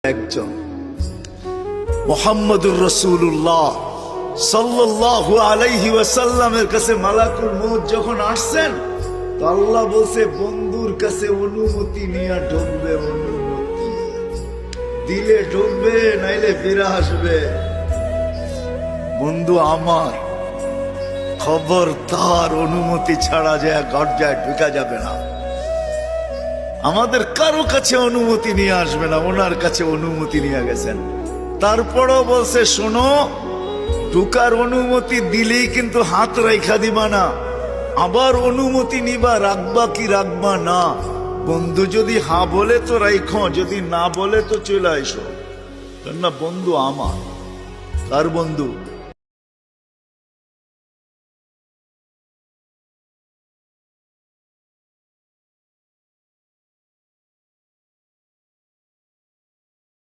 একজন মুহাম্মদুর রাসূলুল্লাহ সাল্লাল্লাহু আলাইহি ওয়াসাল্লামের কাছে মালাকুল মউত যখন আসছেন তো আল্লাহ বলছে বন্ধুর কাছে অনুমতি নিয়ে ঢুকবে, অনুমতি দিলে ঢুকবে, নাইলে ফিরে আসবে। বন্ধু আমার, খবরদার অনুমতি ছাড়া যায় গর্জায় ঢুকা যাবে না। আমাদের কারো কাছে অনুমতি নিয়ে আসবে না, ওনার কাছে অনুমতি নিয়ে গেছেন। তারপরও বলছে শোনো, ঢুকার অনুমতি দিলেই কিন্তু হাত রাইখা দিবা না, আবার অনুমতি নিবা, রাখবা কি রাখবা না। বন্ধু যদি হ্যাঁ বলে তো রাইখো, যদি না বলে তো চলে আইসো। না বন্ধু আমার, কার বন্ধু?